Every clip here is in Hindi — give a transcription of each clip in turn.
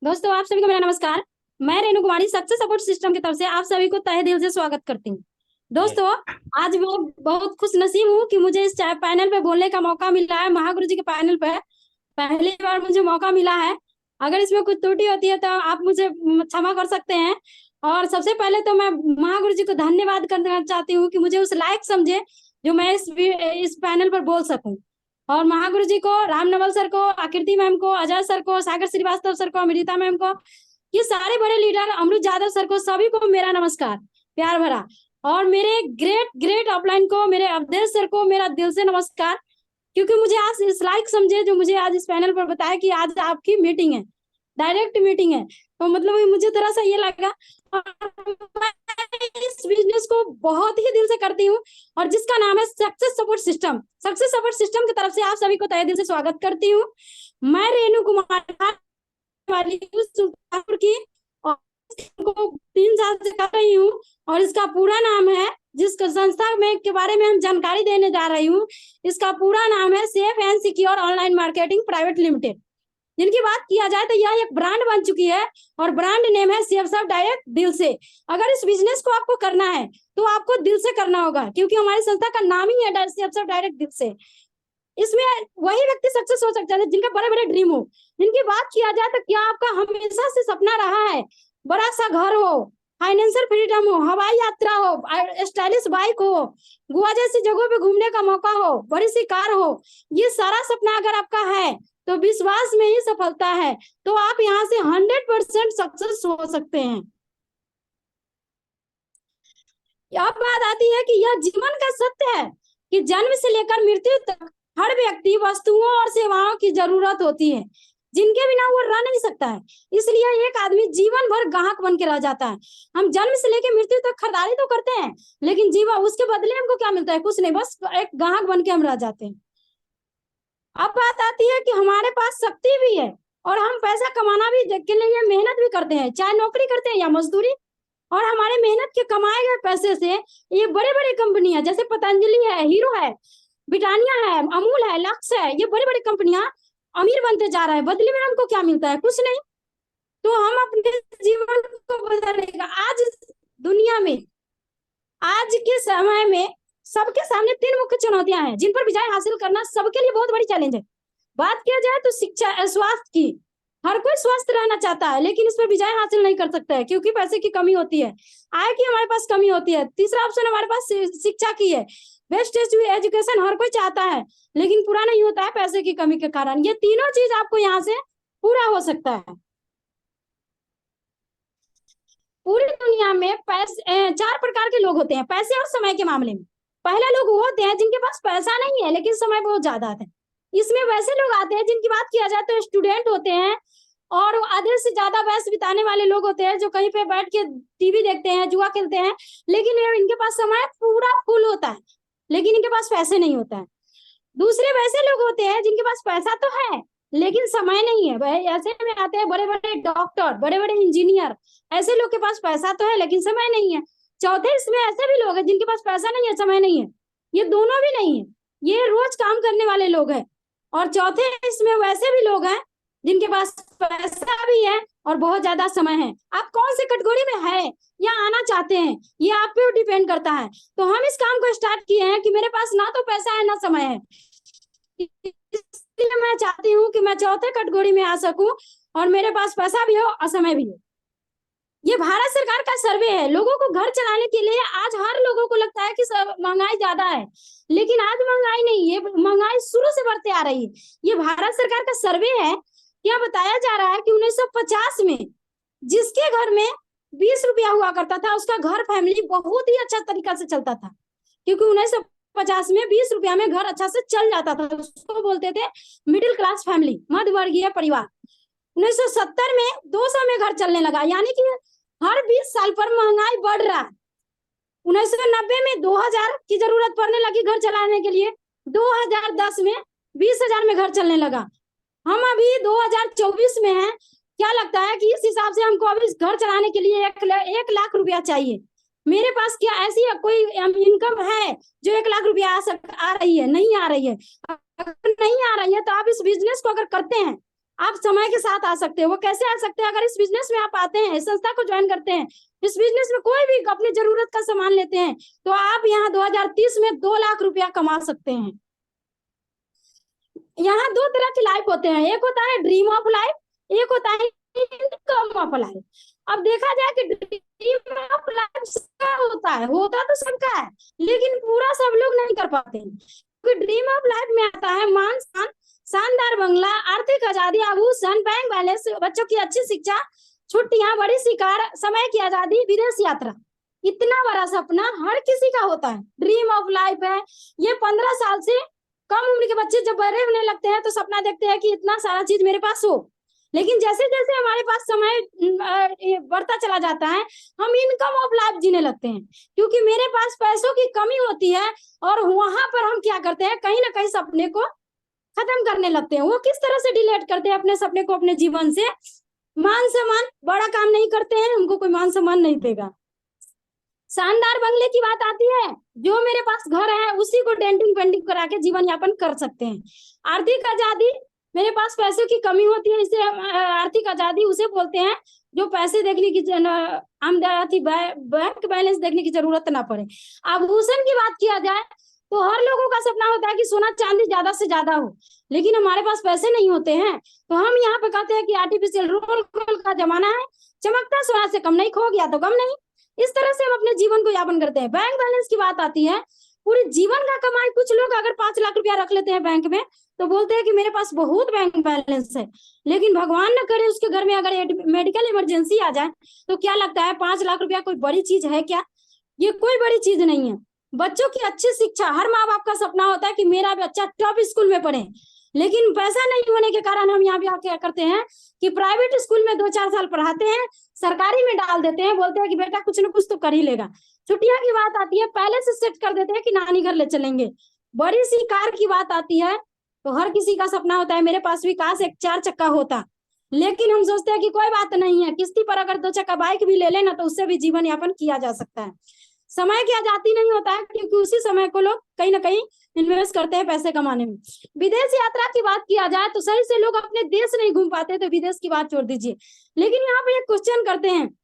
दोस्तों, आप सभी को मेरा नमस्कार। मैं रेणु कुमारी सक्सेस सपोर्ट सिस्टम की तरफ से आप सभी को तहे दिल से स्वागत करती हूँ। जी। दोस्तों, आज मैं बहुत खुश नसीब हूँ कि मुझे इस पैनल पे बोलने का मौका मिला है। महागुरु जी के पैनल पे पहली बार मुझे मौका मिला है। अगर इसमें कुछ त्रुटि होती है तो आप मुझे क्षमा कर सकते हैं। और सबसे पहले तो मैं महागुरु जी को धन्यवाद करना चाहती हूँ कि मुझे उस लायक समझे जो मैं इस पैनल पर बोल सकूं। और महागुरु जी को, रामनवल सर को, आकृति मैम को, अजय सर को, सागर श्रीवास्तव सर को, अमृता मैम को, ये सारे बड़े लीडर, अमृत यादव सर को, सभी को मेरा नमस्कार प्यार भरा। और मेरे ग्रेट ग्रेट अपलाइन को, मेरे अवधेश सर को मेरा दिल से नमस्कार, क्योंकि मुझे आज इस लायक समझे जो मुझे आज इस पैनल पर बताया कि आज आपकी मीटिंग है, डायरेक्ट मीटिंग है। तो मतलब मुझे थोड़ा सा ये लगा। और मैं इस बिजनेस को बहुत ही दिल से करती हूँ, और जिसका नाम है success support system. Success support system की तरफ से आप सभी को तहे दिल से स्वागत करती हूँ। मैं रेणु कुमार वाली हूँ सुल्तानपुर की, और को 3 साल से कर रही हूँ। और इसका पूरा नाम है, जिस संस्था में के बारे में हम जानकारी देने जा रही हूँ, इसका पूरा नाम है safe and secure online marketing private limited. जिनकी बात किया जाए तो यह एक ब्रांड बन चुकी है, और ब्रांड नेम है सेफ सब डायरेक्ट दिल से। अगर इस बिजनेस को आपको करना है तो आपको दिल से करना होगा, क्योंकि हमारी संस्था का नाम ही है सेफ सब डायरेक्ट दिल से। इसमें वही व्यक्ति सक्सेस हो सकता है जिनका बड़े बड़े ड्रीम हो। जिनकी बात किया जाए तो क्या आपका हमेशा से सपना रहा है बड़ा सा घर हो, फाइनेंशियल फ्रीडम हो, हवाई यात्रा हो, स्टाइलिश बाइक हो, गोवा जैसी जगहों पे घूमने का मौका हो, बड़ी सी कार हो। ये सारा सपना अगर आपका है तो विश्वास में ही सफलता है। तो आप यहाँ से 100% सक्सेस हो सकते हैं। अब बात आती है कि यह जीवन का सत्य है कि जन्म से लेकर मृत्यु तक हर व्यक्ति वस्तुओं और सेवाओं की जरूरत होती है, जिनके बिना वो रह नहीं सकता है। इसलिए एक आदमी जीवन भर ग्राहक बन के रह जाता है। हम जन्म से लेकर मृत्यु तक खरीदारी तो करते हैं, लेकिन जीवन उसके बदले हमको क्या मिलता है? कुछ नहीं, बस एक ग्राहक बन के हम रह जाते हैं। अब बात आती है कि हमारे पास शक्ति भी है, और हम पैसा कमाना भी के लिए मेहनत भी करते हैं, चाहे नौकरी करते हैं या मजदूरी। और हमारे मेहनत के कमाए गए पैसे से ये बड़े बड़े कंपनियां जैसे पतंजलि है, हीरो है, ब्रिटानिया है, अमूल है, लक्स है, ये बड़ी बड़ी कंपनियां अमीर बनते जा रहा है। बदले में हमको क्या मिलता है? कुछ नहीं। तो हम अपने जीवन को बदलने का आज इस दुनिया में, आज के समय में सबके सामने 3 मुख्य चुनौतियां हैं, जिन पर विजय हासिल करना सबके लिए बहुत बड़ी चैलेंज है। बात किया जाए तो शिक्षा, स्वास्थ्य की। हर कोई स्वस्थ रहना चाहता है, लेकिन इस पर विजय हासिल नहीं कर सकता है, क्योंकि पैसे की कमी होती है, आय की हमारे पास कमी होती है। तीसरा ऑप्शन हमारे पास शिक्षा की है। बेस्ट एजुकेशन हर कोई चाहता है, लेकिन पूरा नहीं होता है पैसे की कमी के कारण। ये तीनों चीज आपको यहाँ से पूरा हो सकता है। पूरी दुनिया में 4 प्रकार के लोग होते हैं पैसे और समय के मामले में। पहले लोग वो होते हैं जिनके पास पैसा नहीं है लेकिन समय बहुत ज्यादा है। इसमें वैसे लोग आते हैं जिनकी बात किया जाए तो स्टूडेंट होते हैं, और आधे से ज्यादा वयस बिताने वाले लोग होते हैं जो कहीं पे बैठ के टीवी देखते हैं, जुआ खेलते हैं, लेकिन इनके पास समय पूरा फुल होता है, लेकिन इनके पास पैसे नहीं होता है। दूसरे वैसे लोग होते हैं जिनके पास पैसा तो है लेकिन समय नहीं है। वह ऐसे में आते हैं बड़े बड़े डॉक्टर, बड़े बड़े इंजीनियर। ऐसे लोग के पास पैसा तो है लेकिन समय नहीं है। चौथे इसमें ऐसे भी लोग हैं जिनके पास पैसा नहीं है, समय नहीं है। ये दोनों भी नहीं है, ये रोज काम करने वाले लोग हैं। और चौथे इसमें वैसे भी लोग हैं जिनके पास पैसा भी है और बहुत ज्यादा समय है। आप कौन सी कैटेगरी में है या आना चाहते हैं, ये आप पे डिपेंड करता है। तो हम इस काम को स्टार्ट किए हैं कि मेरे पास ना तो पैसा है ना समय है, इसलिए मैं चाहती हूँ कि मैं चौथे कैटेगरी में आ सकूं, और मेरे पास पैसा भी हो और समय भी हो। ये भारत सरकार का सर्वे है। लोगों को घर चलाने के लिए आज हर लोगों को लगता है कि महंगाई ज्यादा है, लेकिन आज महंगाई नहीं, ये महंगाई शुरू से बढ़ते आ रही है। ये भारत सरकार का सर्वे है। क्या बताया जा रहा है कि 1950 में जिसके घर में 20 रुपया हुआ करता था, उसका घर फैमिली बहुत ही अच्छा तरीका से चलता था, क्योंकि 1950 में 20 रुपया में घर अच्छा से चल जाता था। उसको बोलते थे मिडिल क्लास फैमिली, मध्य वर्गीय परिवार। 1970 में 200 में घर चलने लगा, यानी कि हर 20 साल पर महंगाई बढ़ रहा है। 1990 में 2000 की जरूरत पड़ने लगी घर चलाने के लिए। 2010 में 20,000 में घर चलने लगा। हम अभी 2024 में हैं। क्या लगता है कि इस हिसाब से हमको अभी घर चलाने के लिए 1 लाख रुपया चाहिए। मेरे पास क्या ऐसी कोई इनकम है जो 1 लाख रुपया आ रही है? नहीं आ रही है। अगर नहीं आ रही है तो आप इस बिजनेस को अगर करते हैं, आप समय के साथ आ सकते हैं। वो कैसे आ सकते हैं? अगर इस बिजनेस में आप आते हैं, संस्था को ज्वाइन करते हैं, इस बिजनेस में कोई भी अपनी जरूरत का सामान लेते हैं, तो आप यहाँ 2030 में 2 लाख रुपया कमा सकते हैं। यहाँ दो तरह की लाइफ होते हैं, एक होता है ड्रीम ऑफ लाइफ, एक होता है इनकम ऑफ लाइफ। अब देखा जाए कि ड्रीम ऑफ लाइफ सबका होता तो सबका है, लेकिन पूरा सब लोग नहीं कर पाते हैं। क्योंकि ड्रीम ऑफ लाइफ में आता है मान सम्मान, शानदार बंगला, आर्थिक आजादी, आभूषण, बैंक बैलेंस, बच्चों की अच्छी शिक्षा, छुट्टियां, बड़ी शिकार, समय की आजादी, विदेश यात्रा। इतना बड़ा सपना हर किसी का होता है, ड्रीम ऑफ लाइफ है। ये 15 साल से कम उम्र के बच्चे जब बड़े होने लगते हैं तो सपना देखते हैं कि इतना सारा चीज मेरे पास हो, लेकिन जैसे जैसे हमारे पास समय बढ़ता चला जाता है, हम इनकम ऑफ लाइफ जीने लगते हैं, क्योंकि मेरे पास पैसों की कमी होती है और वहां पर हम क्या करते हैं, कहीं ना कहीं सपने को खत्म करने लगते हैं। वो किस तरह से डिलीट करते हैं अपने सपने को अपने जीवन से? मान सम्मान, बड़ा काम नहीं करते हैं, हमको कोई मान सम्मान नहीं देगा। शानदार बंगले की बात आती है, जो मेरे पास घर है उसी को डेंटिंग पेंटिंग करा के जीवन यापन कर सकते हैं। आर्थिक आजादी, मेरे पास पैसों की कमी होती है, इसे आर्थिक आजादी उसे बोलते हैं जो पैसे देखने की आमदनी बैंक बैलेंस देखने की जरूरत ना पड़े। आभूषण की बात किया जाए तो हर लोगों का सपना होता है कि सोना चांदी ज्यादा से ज्यादा हो, लेकिन हमारे पास पैसे नहीं होते हैं, तो हम यहाँ पे कहते हैं कि आर्टिफिशियल रोल का जमाना है, चमकता सोना से कम नहीं, खो गया तो गम नहीं। इस तरह से हम अपने जीवन को यापन करते हैं। बैंक बैलेंस की बात आती है, पूरे जीवन का कमाई, कुछ लोग अगर 5 लाख रुपया रख लेते हैं बैंक में तो बोलते हैं कि मेरे पास बहुत बैंक बैलेंस है, लेकिन भगवान न करे उसके घर में अगर मेडिकल इमरजेंसी आ जाए तो क्या लगता है 5 लाख रुपया कोई बड़ी चीज है क्या? ये कोई बड़ी चीज नहीं है। बच्चों की अच्छी शिक्षा, हर माँ बाप का सपना होता है कि मेरा बच्चा टॉप स्कूल में पढ़े, लेकिन पैसा नहीं होने के कारण हम यहाँ पे क्या करते हैं कि प्राइवेट स्कूल में 2-4 साल पढ़ाते हैं, सरकारी में डाल देते हैं, बोलते हैं कि बेटा कुछ ना कुछ तो कर ही लेगा। छुट्टियां की बात आती है, पहले से सेट कर देते हैं कि नानी घर ले चलेंगे। बड़ी सी कार की बात आती है तो हर किसी का सपना होता है मेरे पास भी काश एक 4 चक्का होता, लेकिन हम सोचते हैं कि कोई बात नहीं है, किस्ती पर अगर 2 चक्का बाइक भी ले लेना तो उससे भी जीवन यापन किया जा सकता है। समय की आजादी नहीं होता है, क्योंकि उसी समय को लोग कहीं ना कहीं इन्वेस्ट करते हैं पैसे कमाने में। विदेश यात्रा की बात किया जाए तो सही से लोग अपने देश नहीं घूम पाते, तो विदेश की बात छोड़ दीजिए। लेकिन यहाँ पे एक क्वेश्चन करते हैं,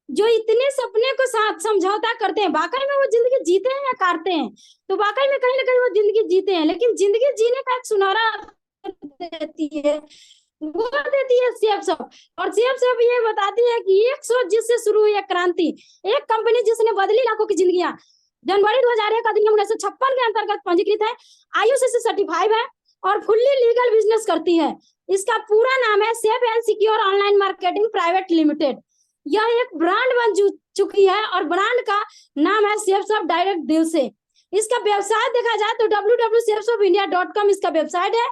जो इतने सपने को साथ समझौता करते हैं, वाकई में वो जिंदगी जीते हैं या काटते हैं? तो वाकई में कहीं ना कहीं वो जिंदगी जीते हैं, लेकिन जिंदगी जीने का एक सुनहरा देती है, वो देती है सेफ सब। और सेफ सब ये बताती है कि एक सोच जिससे शुरू हुई एक क्रांति, एक कंपनी जिसने बदली लाखों की जिंदगियां। जनवरी 2001 का अधिनियम 1956 के अंतर्गत पंजीकृत है, आईयूसीएन सर्टिफाइड है और फुल्ली लीगल बिजनेस करती है। इसका पूरा नाम है safe and secure online marketing private limited. यह एक ब्रांड बन चुकी है और ब्रांड का नाम है सेफ्सऑफ डायरेक्ट दिल से। इसका वेबसाइट देखा जाए तो www.safesofindia.com इसका वेबसाइट है।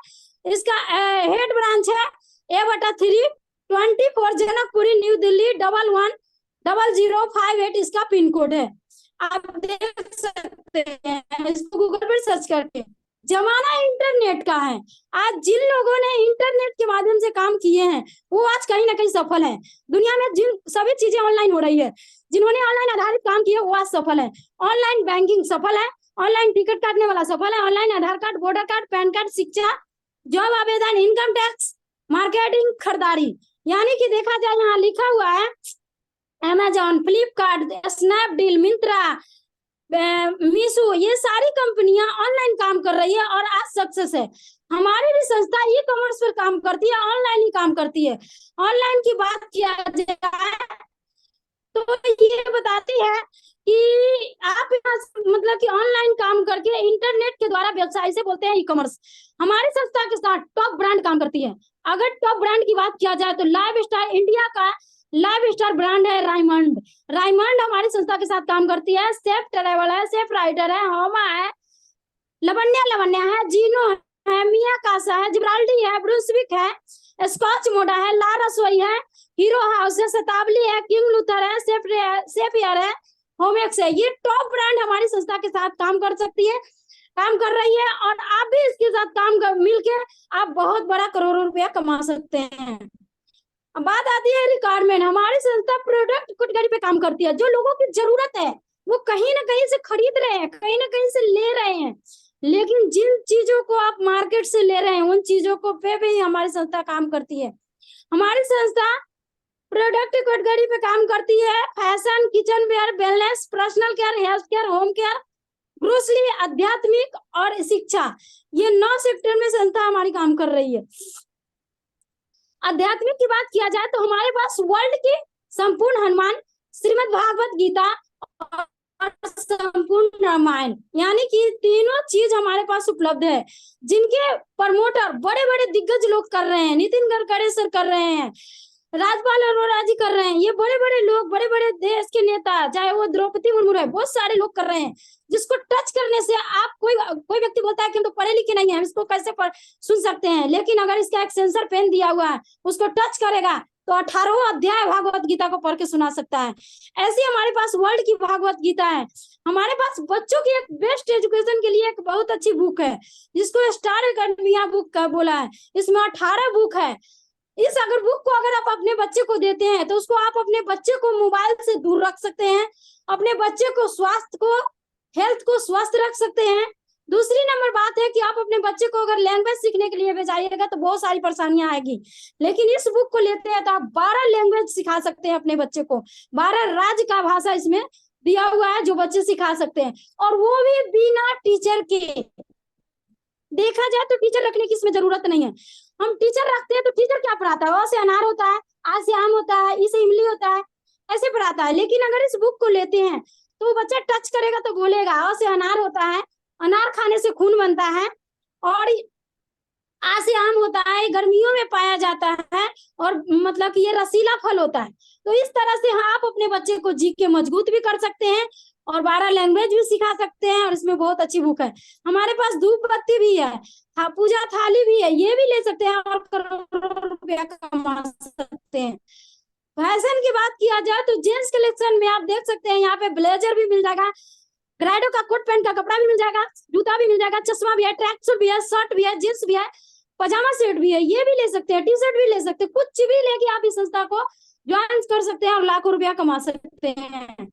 इसका हेड ब्रांच है A/3 24 जनकपुरी न्यू दिल्ली 110058 इसका पिन कोड है। आप देख सकते हैं इसको गूगल पर सर्च करके। जमाना इंटरनेट का है, आज जिन लोगों ने इंटरनेट के माध्यम से काम किए हैं वो आज कहीं ना कहीं सफल है। दुनिया में जिन सभी चीजें ऑनलाइन हो रही है, जिन्होंने ऑनलाइन आधारित काम किए वो आज सफल है। ऑनलाइन बैंकिंग सफल है, ऑनलाइन टिकट काटने वाला सफल है, online Aadhaar card, voter card, PAN card, शिक्षा, जॉब आवेदन, इनकम टैक्स, मार्केटिंग, खरीदारी। यानी कि देखा जाए यहाँ लिखा हुआ है Amazon, Flipkart, Snapdeal, Myntra, Meesho, ये सारी कंपनियां ऑनलाइन काम कर रही है और आज सक्सेस है। हमारी भी संस्था ई कॉमर्स पर काम करती है, ऑनलाइन ही काम करती है। ऑनलाइन की बात किया जाए तो ये बताती है कि आप मतलब कि ऑनलाइन काम करके इंटरनेट के द्वारा व्यवसाय से बोलते हैं ई कॉमर्स। हमारी संस्था के साथ टॉप ब्रांड काम करती है। अगर टॉप ब्रांड की बात किया जाए तो लाइव स्टार इंडिया का लाइव स्टार ब्रांड है रायमंड। रायमंड हमारी संस्था के साथ काम करती है। सेफ ट्रैवल है, सेफ राइडर है, होमा है, लवन्या है, जीनो है, मिया कासा है, जिब्राल्डी है, ब्रुंसविक है, स्कॉच मोडा है, ला रसोई है, हीरो हाउस है, शताब्दी है, किंग लूथर है, सेफ एयर है, होमेक्स है। ये टॉप ब्रांड हमारी संस्था के साथ काम कर सकती है, काम कर रही है, और आप भी इसके साथ काम मिलके आप बहुत बड़ा करोड़ों रुपया कमा सकते हैं। अब बात आती है रिक्वायरमेंट। हमारी संस्था प्रोडक्ट कैटेगरी पे काम करती है, जो लोगों की जरूरत है वो कहीं ना कहीं से खरीद रहे हैं, कहीं ना कहीं से ले रहे हैं। लेकिन जिन चीजों को आप मार्केट से ले रहे हैं उन चीजों को पे भी हमारी संस्था काम करती है। हमारी संस्था प्रोडक्ट कैटेगरी पे काम करती है, fashion, kitchen ware, wellness, personal care, health care, home care, grocery, आध्यात्मिक और शिक्षा, ये 9 सेक्टर में संस्था हमारी काम कर रही है। आध्यात्मिक की बात किया जाए तो हमारे पास वर्ल्ड की संपूर्ण हनुमान, श्रीमद् भागवत गीता और संपूर्ण रामायण, यानी कि तीनों चीज हमारे पास उपलब्ध है, जिनके प्रमोटर बड़े बड़े दिग्गज लोग कर रहे हैं। नितिन गडकरी सर कर रहे हैं, राजपाल अरोड़ा जी कर रहे हैं, ये बड़े बड़े लोग, बड़े बड़े देश के नेता, चाहे वो द्रौपदी मुर्मू है, बहुत सारे लोग कर रहे हैं, जिसको टच करने से आप कोई व्यक्ति बोलता है कि हम तो पढ़े लिखे नहीं है, हम इसको कैसे सुन सकते हैं, लेकिन अगर इसका एक सेंसर पेन दिया हुआ है, उसको टच करेगा तो 18वां अध्याय भागवत गीता को पढ़ के सुना सकता है। ऐसी हमारे पास वर्ल्ड की भागवत गीता है। हमारे पास बच्चों की एक बेस्ट एजुकेशन के लिए एक बहुत अच्छी बुक है, जिसको स्टार अकेडमिया बुक का बोला है। इसमें 18 बुक है। इस अगर बुक को अगर आप अपने बच्चे को देते हैं तो उसको आप अपने बच्चे को मोबाइल से दूर रख सकते हैं, अपने बच्चे को स्वास्थ्य को, हेल्थ को स्वस्थ रख सकते हैं। दूसरी नंबर बात है कि आप अपने बच्चे को अगर लैंग्वेज सीखने के लिए भेजाइएगा तो बहुत सारी परेशानियां आएगी, लेकिन इस बुक को लेते हैं तो आप 12 लैंग्वेज सिखा सकते हैं अपने बच्चे को। 12 राज्य का भाषा इसमें दिया हुआ है जो बच्चे सिखा सकते हैं, और वो भी बिना टीचर के। देखा जाए तो टीचर रखने की इसमें जरूरत नहीं है। हम टीचर रखते हैं तो टीचर क्या पढ़ाता है, अ से अनार होता है, आ से आम होता है, ई से इमली होता है, ऐसे पढ़ाता है। लेकिन अगर इस बुक को लेते हैं तो वो बच्चा टच करेगा तो बोलेगा अ से अनार होता है, अनार खाने से खून बनता है, और आ से आम होता है, गर्मियों में पाया जाता है, और मतलब कि ये रसीला फल होता है। तो इस तरह से हाँ, आप अपने बच्चे को जी के मजबूत भी कर सकते हैं और 12 लैंग्वेज भी सिखा सकते हैं, और इसमें बहुत अच्छी बुक है। हमारे पास धूप बत्ती भी है, पूजा थाली भी है, ये भी ले सकते हैं और करोड़ों रुपया कमा सकते हैं। फैशन की बात किया जाए तो जेंट्स कलेक्शन में आप देख सकते हैं, यहाँ पे ब्लेजर भी मिल जाएगा, ग्राइडो का कोट पैंट का कपड़ा भी मिल जाएगा, जूता भी मिल जाएगा, चश्मा भी है, ट्रैक सूट भी है, शर्ट भी है, जींस भी है, पजामा सेट भी है, ये भी ले सकते हैं, टी शर्ट भी ले सकते हैं, कुछ भी लेके आप इस संस्था को ज्वाइन कर सकते हैं और लाखों रुपया कमा सकते हैं।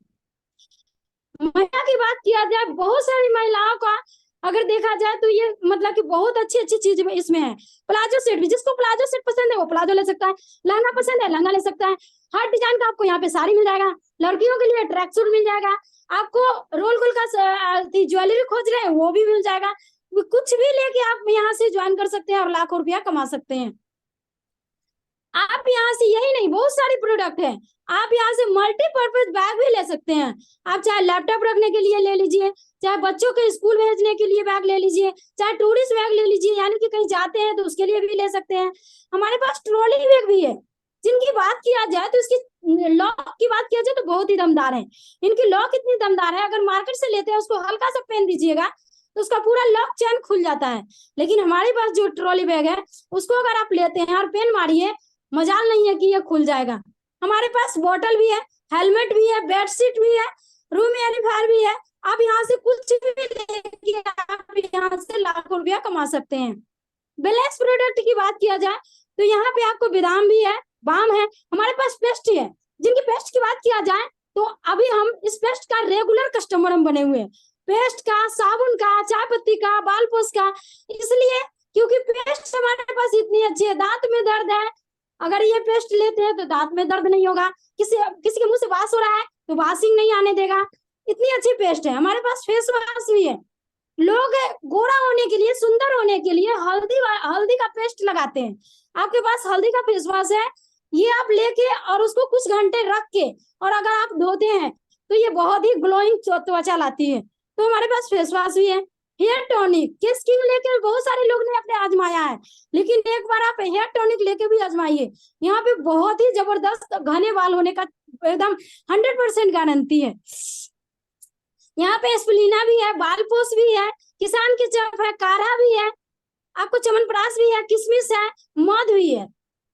महिला की बात किया जाए, बहुत सारी महिलाओं का अगर देखा जाए तो ये मतलब कि बहुत अच्छी अच्छी चीज इसमें है। प्लाजो सेट भी, जिसको प्लाजो सेट पसंद है वो प्लाजो ले सकता है, लहंगा पसंद है लहंगा ले सकता है, हर डिजाइन का आपको यहाँ पे साड़ी मिल जाएगा, लड़कियों के लिए ट्रैक सूट मिल जाएगा, आपको रोल गोल का ज्वेलरी खोज रहे हैं वो भी मिल जाएगा। कुछ भी लेके आप यहाँ से ज्वाइन कर सकते हैं और लाखों रुपया कमा सकते हैं। आप यहाँ से यही नहीं, बहुत सारी प्रोडक्ट है, आप यहाँ से मल्टीपर्पज बैग भी ले सकते हैं। आप चाहे लैपटॉप रखने के लिए ले लीजिए, चाहे बच्चों के स्कूल भेजने के लिए बैग ले लीजिए, चाहे टूरिस्ट बैग ले लीजिए, यानी कि कहीं जाते हैं तो उसके लिए भी ले सकते हैं। हमारे पास ट्रॉली बैग भी है, जिनकी बात किया जाए तो इसकी लॉक की बात किया जाए तो बहुत ही दमदार है। इनकी लॉक इतनी दमदार है, अगर मार्केट से लेते हैं उसको हल्का सा पेन दीजिएगा तो उसका पूरा लॉक चैन खुल जाता है। लेकिन हमारे पास जो ट्रॉली बैग है उसको अगर आप लेते हैं और पेन मारिए, मजाल नहीं है कि ये खुल जाएगा। हमारे पास बोतल भी है, हेलमेट भी है, बेडशीट भी है, रूम एरिफायर भी है। आप यहाँ से कुछ भी लेके आप यहाँ से लाखों रुपया कमा सकते हैं। बैलेंस प्रोडक्ट की बात किया जाए तो यहाँ पे आपको बादाम भी है, बाम है, हमारे पास पेस्ट है। जिनकी पेस्ट की बात किया जाए तो अभी हम इस पेस्ट का रेगुलर कस्टमर हम बने हुए हैं, पेस्ट का, साबुन का, चाय पत्ती का, बाल पोस्ट का, इसलिए क्योंकि पेस्ट हमारे पास इतनी अच्छी है। दांत में दर्द है, अगर ये पेस्ट लेते हैं तो दांत में दर्द नहीं होगा, किसी के मुंह से वास हो रहा है तो वासिंग नहीं आने देगा, इतनी अच्छी पेस्ट है। हमारे पास फेस वॉश भी है, लोग गोरा होने के लिए, सुंदर होने के लिए हल्दी का पेस्ट लगाते हैं। आपके पास हल्दी का फेस वॉश है, ये आप लेके और उसको कुछ घंटे रख के और अगर आप धोते हैं तो ये बहुत ही ग्लोइंग त्वचा लाती है। तो हमारे पास फेस वॉश भी है। हेयर टॉनिक, किस किंग लेके बहुत सारे लोग ने अपने आजमाया है, लेकिन एक बार आप हेयर टॉनिक लेके भी आजमाइए, यहाँ पे बहुत ही जबरदस्त घने बाल होने का एकदम 100% गारंटी है। यहाँ पे स्प्लीना भी है, बालपोस भी है, किसान की चप है, काढ़ा भी है, आपको चमनप्राश भी है, किशमिश है, मध भी है।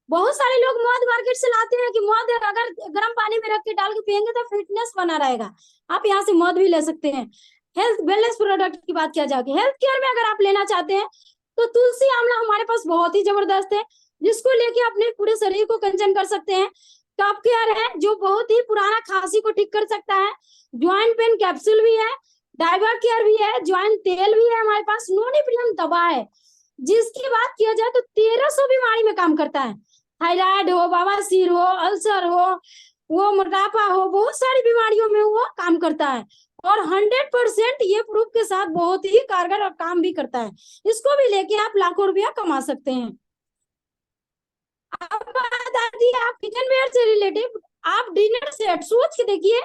बहुत सारे लोग मध मार्केट से लाते हैं कि मध अगर गर्म पानी में रख के डाल के पियेंगे तो फिटनेस बना रहेगा, आप यहाँ से मध भी ले सकते हैं। हेल्थ वेलनेस प्रोडक्ट की बात किया जाएगी, हेल्थ केयर में अगर आप लेना चाहते हैं तो तुलसी आंवला हमारे पास बहुत ही जबरदस्त है, जिसको लेके अपने पूरे शरीर को कंचन कर सकते हैं। कफ केयर है जो बहुत ही पुराना खांसी को ठीक कर सकता है, ज्वाइंट पेन कैप्सूल भी है, डाइवा केयर भी है, ज्वाइन तेल भी है हमारे पास, नोनिप्रियम दवा है जिसकी बात किया जाए तो 1300 बीमारी में काम करता है। थायराइड हो, बवासीर हो, अल्सर हो, वो मोटापा हो, बहुत सारी बीमारियों में वो काम करता है और 100% ये प्रूफ के साथ बहुत ही कारगर और काम भी करता है। इसको भी लेके आप लाखों रुपया कमा सकते हैं। अब बात आती है आप किचन वेयर से रिलेटेड, आप डिनर सेट सोच के देखिए,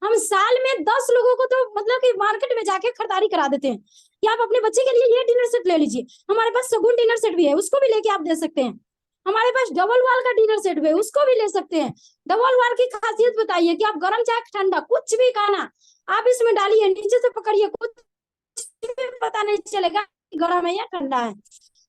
हम साल में 10 लोगों को तो मतलब कि मार्केट में जाके खरीदारी करा देते हैं कि आप अपने बच्चे के लिए ये डिनर सेट ले लीजिए। हमारे पास सगुन डिनर सेट भी है, उसको भी लेके आप दे सकते हैं। हमारे पास डबल वॉल का डिनर सेट भी है, उसको भी ले सकते हैं। डबल वॉल की खासियत बताइए कि आप गर्म चाहे ठंडा कुछ भी खाना आप इसमें डालिए, नीचे से पकड़िए, कुछ भी पता नहीं चलेगा गर्म है या ठंडा है।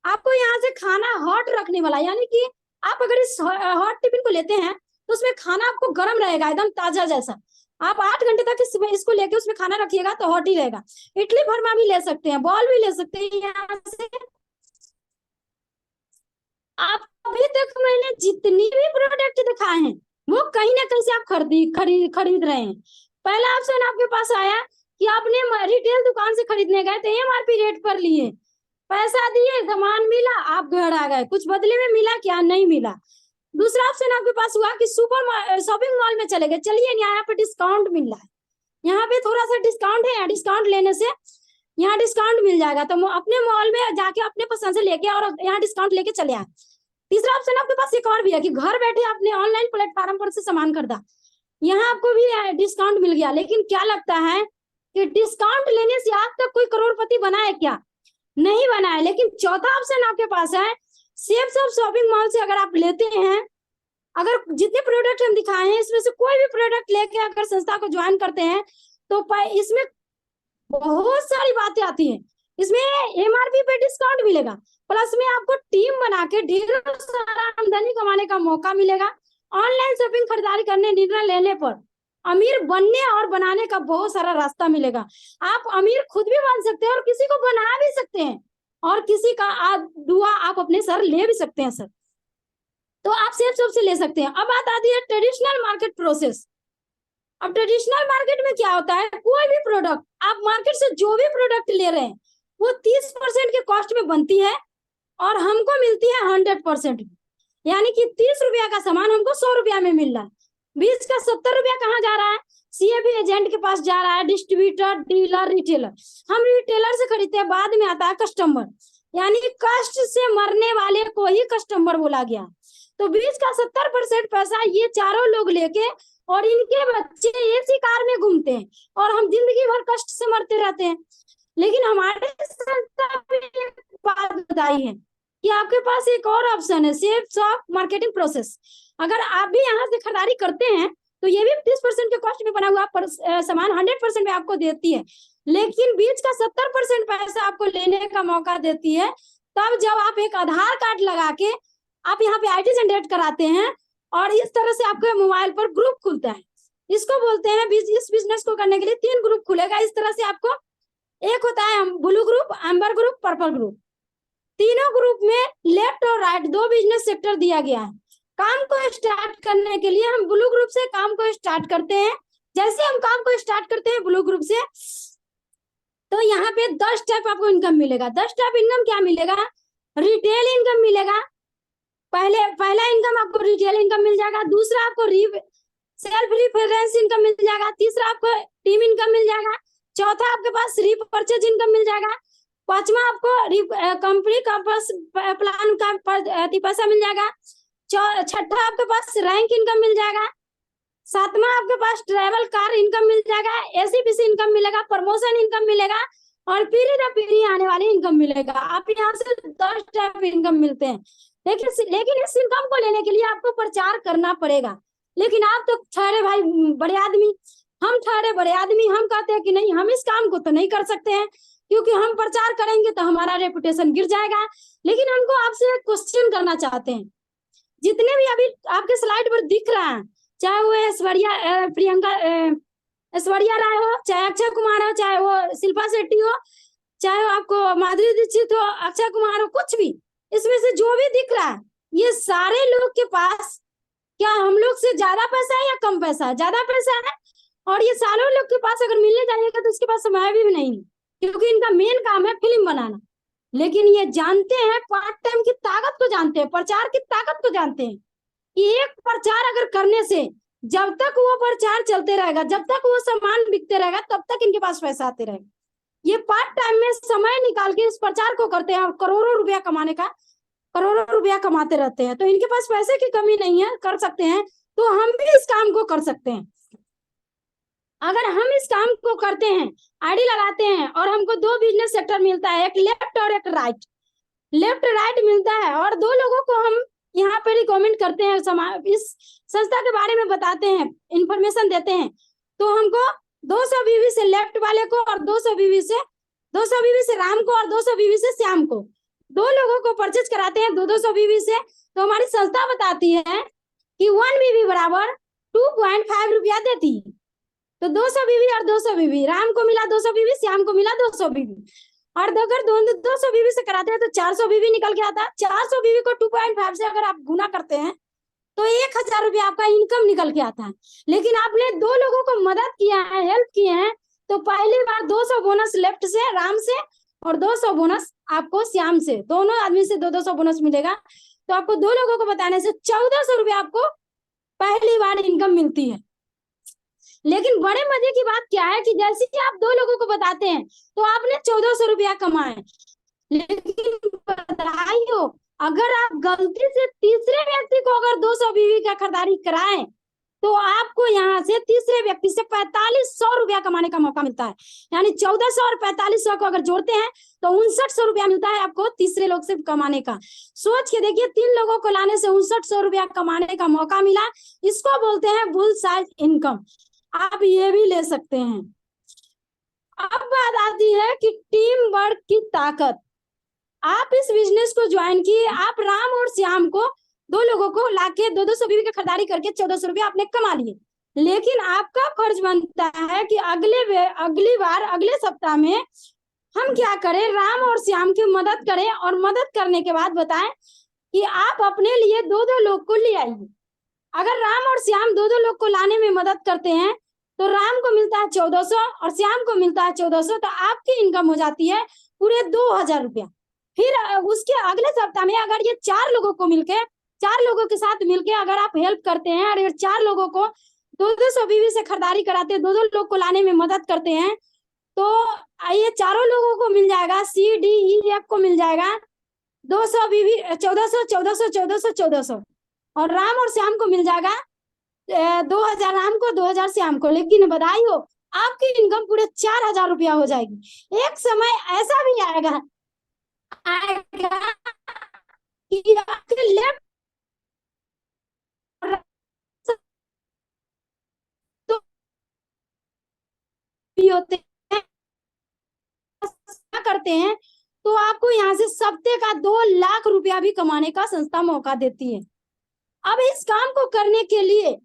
आपको यहाँ से खाना हॉट रखने वाला, यानी कि आप अगर इस हॉट टिफिन को लेते हैं तो उसमें खाना आपको गर्म रहेगा, एकदम ताजा जैसा। आप 8 घंटे तक इसको लेके उसमें खाना रखिएगा तो हॉट ही रहेगा। इडली भरमा भी ले सकते हैं, बॉल भी ले सकते हैं यहाँ से। आप अभी तक मैंने जितनी भी प्रोडक्ट दिखाए हैं वो कहीं ना कहीं से आप खरीद रहे हैं। पहला ऑप्शन आपके पास आया कि आपने रिटेल दुकान से खरीदने गए तो एमआरपी रेट पर लिए, पैसा दिए, सामान मिला, आप घर आ गए, कुछ बदले में मिला क्या? नहीं मिला। दूसरा ऑप्शन आपके पास हुआ कि सुपर शॉपिंग मॉल में चले गए, चलिए यहाँ पे डिस्काउंट मिल रहा है, यहाँ पे थोड़ा सा डिस्काउंट है, डिस्काउंट लेने से यहाँ डिस्काउंट मिल जाएगा, तो अपने मॉल में जाके अपने पसंद से लेके और यहाँ डिस्काउंट लेके चले आए। तीसरा ऑप्शन आपके पास एक और भी है कि घर बैठे आपने ऑनलाइन प्लेटफॉर्म पर से सामान खरीदा, यहाँ आपको भी डिस्काउंट मिल गया। लेकिन क्या लगता है कि डिस्काउंट लेने से आज तक कोई करोड़पति बना है क्या? नहीं बना है। लेकिन चौथा ऑप्शन आपके पास है, सेफ सब शॉपिंग मॉल से अगर आप लेते हैं, अगर जितने प्रोडक्ट हम दिखाए हैं इसमें से कोई भी प्रोडक्ट लेके अगर संस्था को ज्वाइन करते हैं तो इसमें बहुत सारी बातें आती हैं। इसमें एमआरपी पे डिस्काउंट मिलेगा, प्लस में आपको टीम बना के ढेर सारा आमदनी कमाने का मौका मिलेगा। ऑनलाइन शॉपिंग खरीदारी करने निर्णय लेने पर अमीर बनने और बनाने का बहुत सारा रास्ता मिलेगा। आप अमीर खुद भी बन सकते हैं और किसी को बना भी सकते हैं, और किसी का दुआ आप अपने सर ले भी सकते हैं सर। तो आप सेफ शॉप से ले सकते हैं। अब बात आती है ट्रेडिशनल मार्केट प्रोसेस। अब ट्रेडिशनल मार्केट में क्या होता है, कोई भी प्रोडक्ट आप मार्केट से जो भी प्रोडक्ट ले रहे हैं वो 30% के कॉस्ट में बनती है और हमको मिलती है 100%, यानी कि 30 रुपया का सामान हमको 100 रुपया में मिल रहा है। बीच का 70 रुपया कहाँ जा रहा है? सीएबी एजेंट के पास जा रहा है, डिस्ट्रीब्यूटर, डीलर, रिटेलर। हम रिटेलर से खरीदते हैं, बाद में आता है कस्टमर, यानी कष्ट से मरने वाले को ही कस्टमर बोला गया। तो बीच का 70% पैसा ये चारों लोग लेके और इनके बच्चे इसी कार में घूमते हैं और हम जिंदगी भर कष्ट से मरते रहते हैं। लेकिन हमारे संस्था में एक बात बताई है कि आपके पास एक और ऑप्शन है, सेफ शॉप मार्केटिंग प्रोसेस। अगर आप भी यहाँ से खरीदारी करते हैं तो ये भी 30% के कॉस्ट में बना हुआ सामान 100% में आपको देती है, लेकिन बीच का 70% पैसा आपको लेने का मौका देती है। तब जब आप एक आधार कार्ड लगा के आप यहाँ पे आईटी जनरेट कराते हैं और इस तरह से आपके मोबाइल पर ग्रुप खुलता है, इसको बोलते हैं इस बिजनेस को करने के लिए 3 ग्रुप खुलेगा। इस तरह से आपको एक होता है blue group, amber group, purple group. तीनों ग्रुप में लेफ्ट और राइट 2 बिजनेस सेक्टर दिया गया है। काम को स्टार्ट करने के लिए हम ब्लू ग्रुप से काम को स्टार्ट करते हैं। जैसे हम काम को स्टार्ट करते हैं ब्लू ग्रुप से, तो यहाँ पे 10 टाइप आपको इनकम मिलेगा। 10 टाइप इनकम क्या मिलेगा? रिटेल इनकम मिलेगा। पहला इनकम आपको रिटेल इनकम मिल जाएगा, दूसरा आपको सेल्फ रिफरेंस इनकम मिल जाएगा, तीसरा आपको टीम इनकम मिल जाएगा, चौथा आपके पास रिपर्चेज इनकम मिल जाएगा, पांचवा आपको कंपनी का प्लान का पैसा मिल जाएगा, छठा आपके पास रैंक इनकम मिल जाएगा, सातवां आपके पास ट्रैवल कार इनकम मिल जाएगा, एसीपीसी इनकम मिलेगा, प्रमोशन इनकम मिलेगा और पीढ़ी आने वाली इनकम मिलेगा। आप यहाँ से 10 टाइप इनकम मिलते हैं। लेकिन इस इनकम को लेने के लिए आपको प्रचार करना पड़ेगा। लेकिन आप तो ठहरे भाई बड़े आदमी, हम ठहरे बड़े आदमी, हम कहते हैं कि नहीं, हम इस काम को तो नहीं कर सकते हैं क्योंकि हम प्रचार करेंगे तो हमारा रेपुटेशन गिर जाएगा। लेकिन हमको आपसे क्वेश्चन करना चाहते हैं, जितने भी अभी आपके स्लाइड पर दिख रहा है, चाहे वो ऐश्वर्या राय हो, चाहे अक्षय कुमार हो, चाहे वो शिल्पा शेट्टी हो, चाहे आपको माधुरी दीक्षित हो, अक्षय कुमार हो, कुछ भी इसमें से जो भी दिख रहा है, ये सारे लोग के पास क्या हम लोग से ज्यादा पैसा है या कम पैसा है? ज्यादा पैसा है। और ये सालों लोग के पास अगर मिलने जाइएगा तो उसके पास समय भी नहीं, क्योंकि इनका मेन काम है फिल्म बनाना। लेकिन ये जानते हैं, पार्ट टाइम की ताकत को जानते हैं, प्रचार की ताकत को जानते हैं कि एक प्रचार अगर करने से जब तक वो प्रचार चलते रहेगा, जब तक वो सामान बिकते रहेगा, तब तक इनके पास पैसा आते रहेगा। ये पार्ट टाइम में समय निकाल के इस प्रचार को करते हैं और करोड़ों रुपया कमाने का, करोड़ों रुपया कमाते रहते हैं। तो इनके पास पैसे की कमी नहीं है, कर सकते हैं। तो हम भी इस काम को कर सकते हैं। अगर हम इस काम को करते हैं, आईडी लगाते हैं, और हमको दो बिजनेस सेक्टर मिलता है, एक लेफ्ट और एक राइट, लेफ्ट राइट मिलता है, और दो लोगों को हम यहाँ पे रिकमेंड करते हैं, इस संस्था के बारे में बताते हैं, इंफॉर्मेशन देते हैं, तो हमको 200 बीवी से लेफ्ट वाले को और 200 बीवी से राम को और 200 बीवी से श्याम को, दो लोगों को परचेज कराते हैं 200 बीवी से। तो हमारी संस्था बताती है कि 1 बीवी बराबर 2.5 रुपया देती है। तो 200 बीवी और 200 बीवी, राम को मिला 200 बीवी, श्याम को मिला 200 बीवी, और अगर 200 बीवी से कराते हैं तो 400 बीवी निकल के आता है। 400 बीवी को 2.5 से अगर आप गुना करते हैं तो 1000 रुपया आपका इनकम निकल के आता है। लेकिन आपने दो लोगों को मदद किया है, हेल्प किए हैं, तो पहली बार 200 बोनस लेफ्ट से राम से और 200 बोनस आपको श्याम से, दोनों आदमी से 200 बोनस मिलेगा। तो आपको दो लोगों को बताने से 1400 रुपया आपको पहली बार इनकम मिलती है। लेकिन बड़े मजे की बात क्या है कि जैसे ही आप दो लोगों को बताते हैं तो आपने 1400 रुपया कमाए, लेकिन बधाई हो, अगर आप गलती से तीसरे व्यक्ति को अगर 200 बीवी का खरीदारी कराएं तो आपको यहाँ से तीसरे व्यक्ति से 4500 रुपया कमाने का मौका मिलता है। यानी 1400 और 4500 को अगर जोड़ते हैं तो 5900 रुपया मिलता है आपको तीसरे लोग से कमाने का। सोच के देखिए, 3 लोगों को लाने से 5900 रुपया कमाने का मौका मिला। इसको बोलते हैं बुल साइज इनकम। आप ये भी ले सकते हैं। अब बात आती है कि टीम वर्क की ताकत। आप इस बिजनेस को ज्वाइन किए, आप राम और श्याम को, दो लोगों को लाके 200 बीवी की खरीदारी करके 1400 रुपया आपने कमा लिए। लेकिन आपका फर्ज बनता है कि अगली बार, अगले सप्ताह में हम क्या करें, राम और श्याम की मदद करें, और मदद करने के बाद बताएं कि आप अपने लिए 2-2 लोग को ले आइए। अगर राम और श्याम 2-2 लोग को लाने में मदद करते हैं तो राम को मिलता है 1400 और श्याम को मिलता है 1400, तो आपकी इनकम हो जाती है पूरे 2000 रुपया। फिर उसके अगले सप्ताह में अगर ये 4 लोगों को मिलके, 4 लोगों के साथ मिलके अगर आप हेल्प करते हैं और 4 लोगों को 200 बीवी से खरीदारी कराते हैं, 2-2 लोग को लाने में मदद करते हैं, तो ये चारों लोगों को मिल जाएगा, CDEF को मिल जाएगा 200 बीवी 1400 1400 1400 1400, और राम और श्याम को मिल जाएगा 2000 राम को 2000 श्याम को। लेकिन बधाई हो, आपकी इनकम पूरे 4000 रुपया हो जाएगी। एक समय ऐसा भी आएगा कि आपके लेफ्ट तो भी होते हैं, करते हैं, तो आपको यहाँ से सप्ते का 2 लाख रुपया भी कमाने का संस्था मौका देती है। अब इस काम को करने के लिए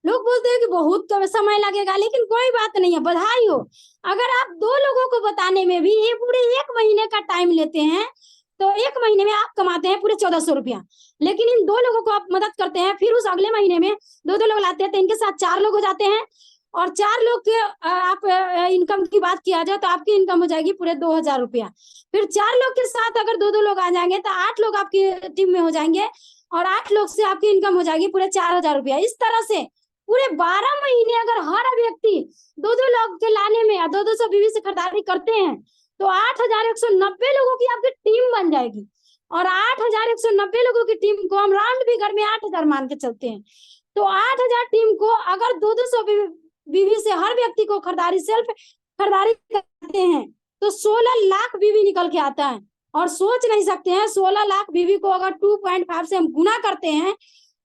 लोग बोलते हैं कि बहुत समय लगेगा, लेकिन कोई बात नहीं है, बधाई हो। अगर आप 2 लोगों को बताने में भी ये पूरे 1 महीने का टाइम लेते हैं तो 1 महीने में आप कमाते हैं पूरे 1400 रुपया। लेकिन इन 2 लोगों को आप मदद करते हैं, फिर उस अगले महीने में 2-2 लोग लाते हैं, तो इनके साथ 4 लोग हो जाते हैं, और 4 लोग के आप इनकम की बात किया जाए तो आपकी इनकम हो जाएगी पूरे 2000 रुपया। फिर 4 लोग के साथ अगर 2-2 लोग आ जाएंगे तो 8 लोग आपकी टीम में हो जाएंगे, और 8 लोग से आपकी इनकम हो जाएगी पूरे 4000 रुपया। इस तरह से पूरे 12 महीने अगर हर व्यक्ति 2-2 लोग के लाने में 200 बीवी से खरीदारी करते हैं तो 8190 लोगों की आपकी टीम बन जाएगी। और 8190 लोगों की टीम को हम राउंड फिगर में 8000 मान के चलते हैं, तो 8000 टीम को अगर 200 बीवी से हर व्यक्ति को सेल्फ खरीदारी करते हैं तो 16 लाख बीवी निकल के आता है। और सोच नहीं सकते हैं, 16 लाख बीवी को अगर 2.5 से हम गुना करते हैं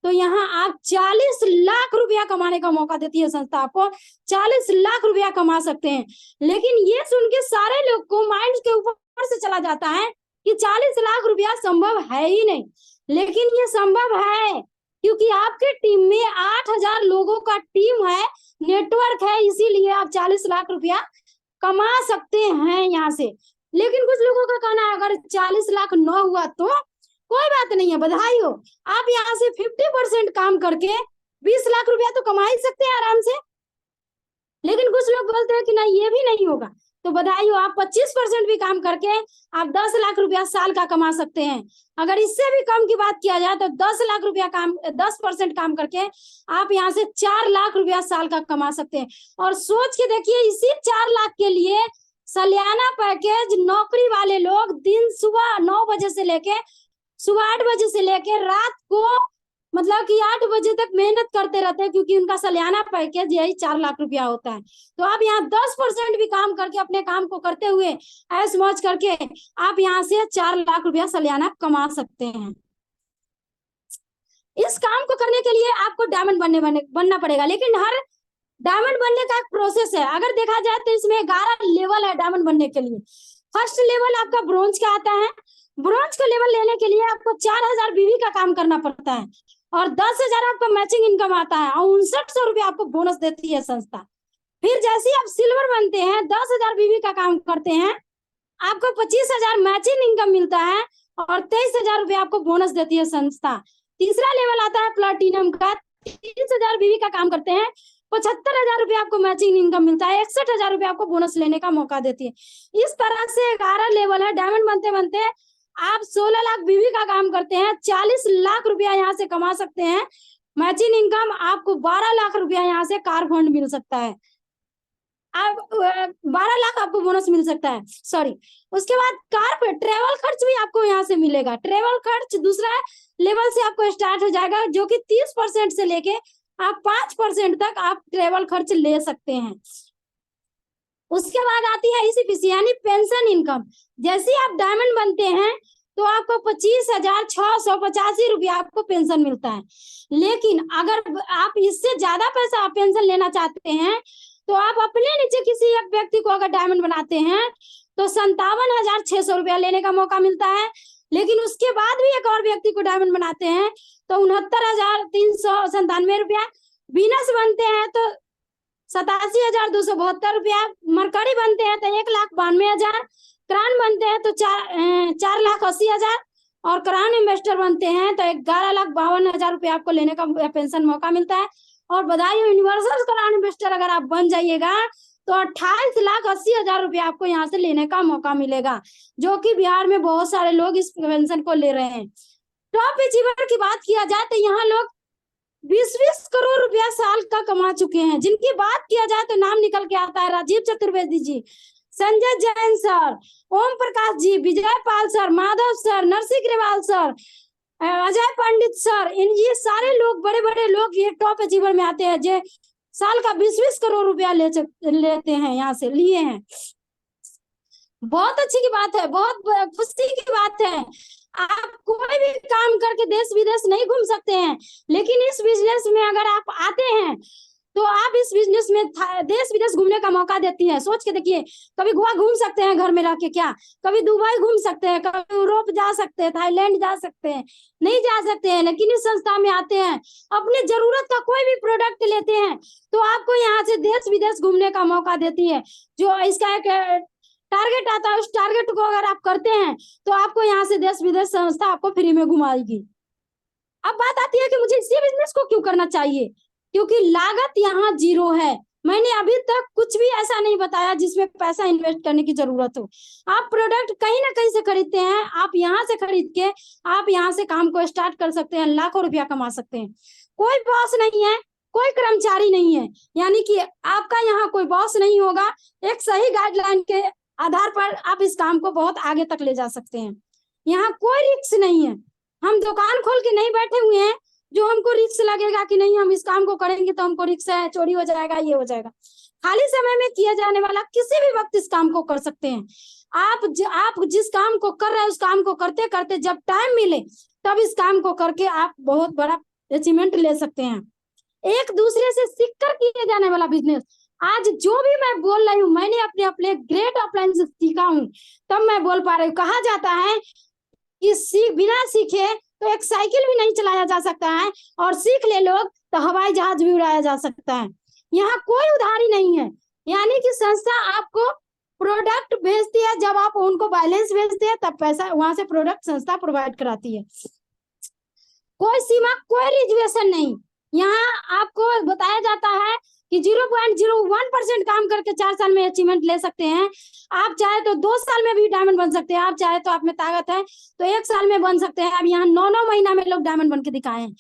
तो यहाँ आप 40 लाख रुपया कमाने का मौका देती है संस्था, आपको 40 लाख रुपया कमा सकते हैं। लेकिन ये सुन के सारे लोग को माइंड के ऊपर से चला जाता है कि 40 लाख रुपया संभव है ही नहीं, लेकिन ये संभव है, क्योंकि आपके टीम में 8000 लोगों का टीम है, नेटवर्क है, इसीलिए आप 40 लाख रुपया कमा सकते हैं यहाँ से। लेकिन कुछ लोगों का कहना है अगर 40 लाख न हुआ तो कोई बात नहीं है, बधाई हो, आप यहाँ से 50% काम करके 20 लाख रुपया तो कमा ही सकते हैं आराम से। लेकिन कुछ लोग बोलते हैं कि नहीं ये भी नहीं होगा। तो बधाई हो, आप 25% भी काम करके आप 10 लाख रुपया साल का कमा सकते हैं। अगर इससे भी कम की बात किया जाए तो 10 लाख रुपया काम 10% काम करके आप यहाँ से 4 लाख रुपया साल का कमा सकते हैं। और सोच के देखिए, इसी 4 लाख के लिए सालाना पैकेज नौकरी वाले लोग दिन सुबह 9 बजे से लेके सुबह 8 बजे से लेके रात को मतलब कि 8 बजे तक मेहनत करते रहते हैं, क्योंकि उनका सालाना पैकेज यही 4 लाख रुपया होता है। तो आप यहाँ 10% भी काम करके अपने काम को करते हुए ऐश मौज करके आप यहाँ से 4 लाख रुपया सालाना कमा सकते हैं। इस काम को करने के लिए आपको डायमंड बनना पड़ेगा, लेकिन हर डायमंड बनने का एक प्रोसेस है। अगर देखा जाए तो इसमें 11 लेवल है डायमंड बनने के लिए। फर्स्ट लेवल आपका ब्रोंज का आता है। ब्रोंज का लेवल लेने के लिए आपको 4000 बीवी का काम करना पड़ता है और 10,000 आपका मैचिंग इनकम आता है और 5900 रुपया आपको बोनस देती है संस्था। फिर जैसे ही आप सिल्वर बनते हैं, 10,000 बीवी का काम करते हैं, आपको 25,000 मैचिंग इनकम मिलता है और 23,000 रुपया आपको बोनस देती है संस्था। तीसरा लेवल आता है प्लैटिनम का। 30,000 बीवी का काम करते हैं, 75,000 रुपया आपको मैचिंग इनकम मिलता है, 61,000 रुपया आपको बोनस लेने का मौका देती है। इस तरह से 11 लेवल है। डायमंड बनते बनते आप 16 लाख बीवी का काम करते हैं, 40 लाख रुपया यहाँ से कमा सकते हैं मैचिंग इनकम। आपको 12 लाख रुपया यहाँ से कार फंड मिल सकता है। आप 12 लाख आपको बोनस मिल सकता है, सॉरी। उसके बाद कार पे ट्रेवल खर्च भी आपको यहाँ से मिलेगा। ट्रेवल खर्च दूसरा लेवल से आपको स्टार्ट हो जाएगा, जो कि 30% से लेके आप 5% तक आप ट्रेवल खर्च ले सकते हैं। उसके बाद आती है इसी यानी पेंशन इनकम। जैसे आप डायमंड बनते हैं तो आपको 25,685 रुपया आपको पेंशन मिलता है। लेकिन अगर आप इससे ज्यादा पैसा आप पेंशन लेना चाहते हैं तो आप अपने नीचे किसी एक व्यक्ति को अगर डायमंड बनाते हैं तो 57,600 रुपया लेने का मौका मिलता है। लेकिन उसके बाद भी एक और व्यक्ति को डायमंड बनाते हैं तो 69,397 रुपया। बीनस बनते हैं तो 87,272 रुपया। मरकरी बनते हैं तो 1,92,000। क्राउन बनते हैं तो 4,80,000 और क्राउन इन्वेस्टर बनते हैं तो 11,52,000 रुपया आपको लेने का पेंशन मौका मिलता है। और बधाई हो, यूनिवर्सल क्राउन इन्वेस्टर अगर आप बन जाइएगा तो 28,80,000 रुपया आपको यहाँ से लेने का मौका मिलेगा, जो कि बिहार में बहुत सारे लोग इस पेंशन को ले रहे हैं। टॉप अचीवर की बात किया जाए तो यहाँ लोग 20-20 करोड़ रुपया साल का कमा चुके हैं। जिनकी बात किया जाए तो नाम निकल के आता है Rajeev Chaturvedi ji, Sanjay Jain sir, Om Prakash ji, Vijay Pal sir, Madhav sir, Narsingh Grewal sir, Ajay Pandit sir. ये सारे लोग बड़े बड़े लोग ये टॉप अचीवर में आते हैं, जो साल का 20-20 करोड़ रुपया लेते हैं, यहाँ से लिए हैं। बहुत अच्छी की बात है, बहुत खुशी की बात है। आप कोई भी काम करके देश विदेश नहीं घूम सकते हैं, लेकिन इस बिजनेस में अगर आप आते हैं तो आप इस बिजनेस में देश विदेश घूमने का मौका देती है। सोच के देखिए, कभी गोवा घूम सकते हैं घर में रह के, क्या कभी दुबई घूम सकते हैं, कभी यूरोप जा सकते हैं, थाईलैंड जा सकते हैं, नहीं जा सकते हैं। लेकिन इस संस्था में आते हैं, अपने जरूरत का कोई भी प्रोडक्ट लेते हैं तो आपको यहाँ से देश विदेश घूमने का मौका देती है। जो इसका एक टारगेट आता है, उस टारगेट को अगर आप करते हैं तो आपको यहाँ से देश विदेश संस्था आपको फ्री में घुमाएगी। अब बात आती है कि मुझे इसी बिजनेस को क्यों करना चाहिए, क्योंकि लागत यहाँ 0 है। मैंने अभी तक कुछ भी ऐसा नहीं बताया जिसमें पैसा इन्वेस्ट करने की जरूरत हो। आप प्रोडक्ट कहीं ना कहीं से खरीदते हैं, आप यहाँ से खरीद के आप यहाँ से काम को स्टार्ट कर सकते हैं, लाखों रुपया कमा सकते हैं। कोई बॉस नहीं है, कोई कर्मचारी नहीं है, यानी कि आपका यहाँ कोई बॉस नहीं होगा। एक सही गाइडलाइन के आधार पर आप इस काम को बहुत आगे तक ले जा सकते हैं। यहाँ कोई रिस्क नहीं है। हम दुकान खोल के नहीं बैठे हुए हैं जो हमको रिस्क लगेगा कि नहीं हम इस काम को करेंगे तो हमको रिस्क है, चोरी हो जाएगा, ये हो जाएगा। खाली समय में किया जाने वाला किसी भी वक्त इस काम को कर सकते हैं। आप जिस काम को कर रहे हैं उस काम को करते करते जब टाइम मिले तब इस काम को करके आप बहुत बड़ा अचीवमेंट ले सकते हैं। एक दूसरे से सीख कर किए जाने वाला बिजनेस। आज जो भी मैं बोल रही हूँ मैंने अपने ग्रेट अपलाइन से सीखा हूँ, तब मैं बोल पा रही हूँ। कहा जाता है कि बिना सीखे तो एक साइकिल भी नहीं चलाया जा सकता है, और सीख ले लोग तो हवाई जहाज भी उड़ाया जा सकता है। यहाँ कोई उधारी नहीं है, यानी कि संस्था आपको प्रोडक्ट भेजती है, जब आप उनको बैलेंस भेजते हैं तब पैसा वहां से प्रोडक्ट संस्था प्रोवाइड कराती है। कोई सीमा, कोई रिजर्वेशन नहीं। यहाँ आपको बताया जाता है कि 0.01% काम करके 4 साल में अचीवमेंट ले सकते हैं। आप चाहे तो 2 साल में भी डायमंड बन सकते हैं, आप चाहे तो आप में ताकत है तो 1 साल में बन सकते हैं। अब यहाँ 9 महीना में लोग डायमंड बन के दिखाए हैं।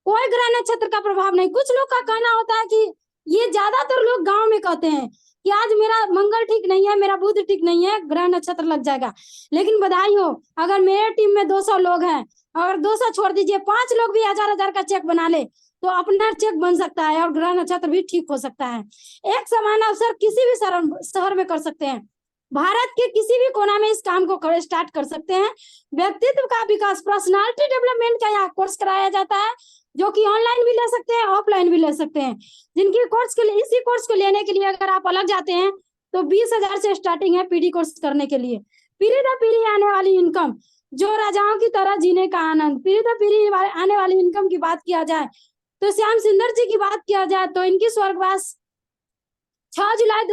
कोई ग्रह नक्षत्र का प्रभाव नहीं। कुछ लोग का कहना होता है कि ये ज्यादातर लोग गांव में कहते हैं कि आज मेरा मंगल ठीक नहीं है, मेरा बुध ठीक नहीं है, ग्रह नक्षत्र लग जाएगा। लेकिन बधाई हो, अगर मेरे टीम में 200 लोग हैं और 200 छोड़ दीजिए, 5 लोग भी 1000 का चेक बना ले तो अपना चेक बन सकता है और ग्रह नक्षत्र भी ठीक हो सकता है। एक समान अवसर किसी भी शहर में कर सकते हैं। भारत के किसी भी कोना में इस काम को स्टार्ट कर सकते हैं। व्यक्तित्व का विकास, पर्सनालिटी डेवलपमेंट का यहाँ कोर्स कराया जाता है, जो कि ऑनलाइन भी ले सकते हैं, ऑफलाइन भी ले सकते हैं। जिनकी कोर्स के लिए, इसी कोर्स को लेने के लिए अगर आप अलग जाते हैं तो 20,000 से स्टार्टिंग है पीडी कोर्स करने के लिए। पीढ़ी दर पीढ़ी आने वाली इनकम, जो राजाओं की तरह जीने का आनंद। पीढ़ी दर पीढ़ी आने वाली इनकम की बात किया जाए तो श्याम सुंदर जी की बात किया जाए तो इनकी स्वर्गवास 6 जुलाई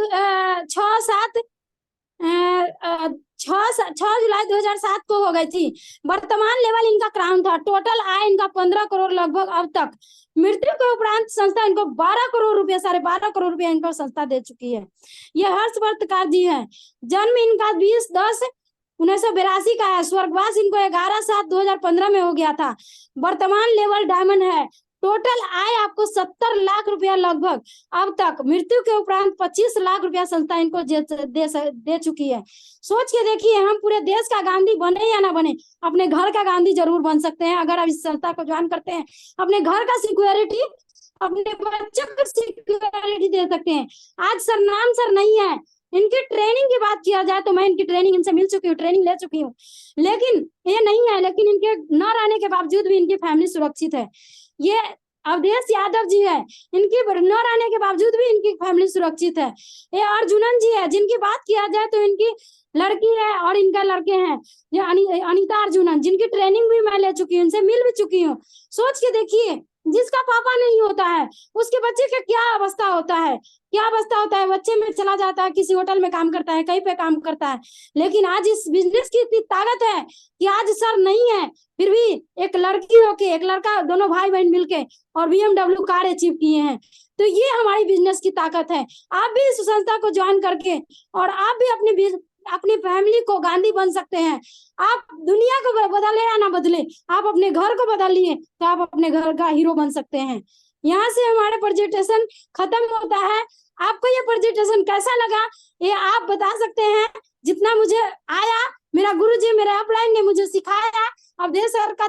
2007 को हो गई थी। वर्तमान लेवल इनका क्राउन था। टोटल आय इनका 15 करोड़ लगभग अब तक। मृत्यु के उपरांत संस्था इनको 12 करोड़ रुपया, 12.5 करोड़ रुपया इनको संस्था दे चुकी है। ये हर्षवर्धकार जी है। जन्म इनका 20/10/1982 का है। स्वर्गवास इनको 11/7/2015 में हो गया था। वर्तमान लेवल डायमंड है। टोटल आय आपको 70 लाख रुपया लगभग अब तक। मृत्यु के उपरांत 25 लाख रुपया संस्था इनको दे चुकी है। सोच के देखिए, हम पूरे देश का गांधी बने या ना बने, अपने घर का गांधी जरूर बन सकते हैं अगर आप इस संस्था को ज्वाइन करते हैं। अपने घर का सिक्योरिटी, अपने बच्चों को सिक्योरिटी दे सकते हैं। आज सर नाम सर नहीं है। इनकी ट्रेनिंग की बात किया जाए तो मैं इनकी ट्रेनिंग इनसे मिल चुकी हूँ, ट्रेनिंग ले चुकी हूँ, लेकिन ये नहीं है। लेकिन इनके न रहने के बावजूद भी इनकी फैमिली सुरक्षित है। ये अवधेश यादव जी है, इनकी न रहने के बावजूद भी इनकी फैमिली सुरक्षित है। ये अर्जुनन जी है, जिनकी बात किया जाए तो इनकी लड़की है और इनका लड़के हैं, ये अनीता अर्जुनन, जिनकी ट्रेनिंग भी मैं ले चुकी हूँ, इनसे मिल भी चुकी हूँ। सोच के देखिए, जिसका पापा नहीं होता है उसके बच्चे का क्या अवस्था होता है, क्या अवस्था होता है। बच्चे में चला जाता है, किसी होटल में काम करता है, कहीं पे काम करता है। लेकिन आज इस बिजनेस की इतनी ताकत है कि आज सर नहीं है, फिर भी एक लड़की होके, एक लड़का, दोनों भाई बहन मिलके और BMW कार अचीव किए हैं। तो ये हमारी बिजनेस की ताकत है। आप भी इस संस्था को ज्वाइन करके और आप भी अपनी फैमिली को गांधी बन सकते हैं। आप दुनिया को बदले या ना बदले, आप अपने घर को बदलिए तो आप अपने घर का हीरो बन सकते हैं। यहाँ से हमारा प्रेजेंटेशन खत्म होता है। आपको ये प्रेजेंटेशन कैसा लगा ये आप बता सकते हैं। जितना मुझे आया, मेरा गुरुजी, मेरे अपलाइन ने मुझे सिखाया। अवधेश सर का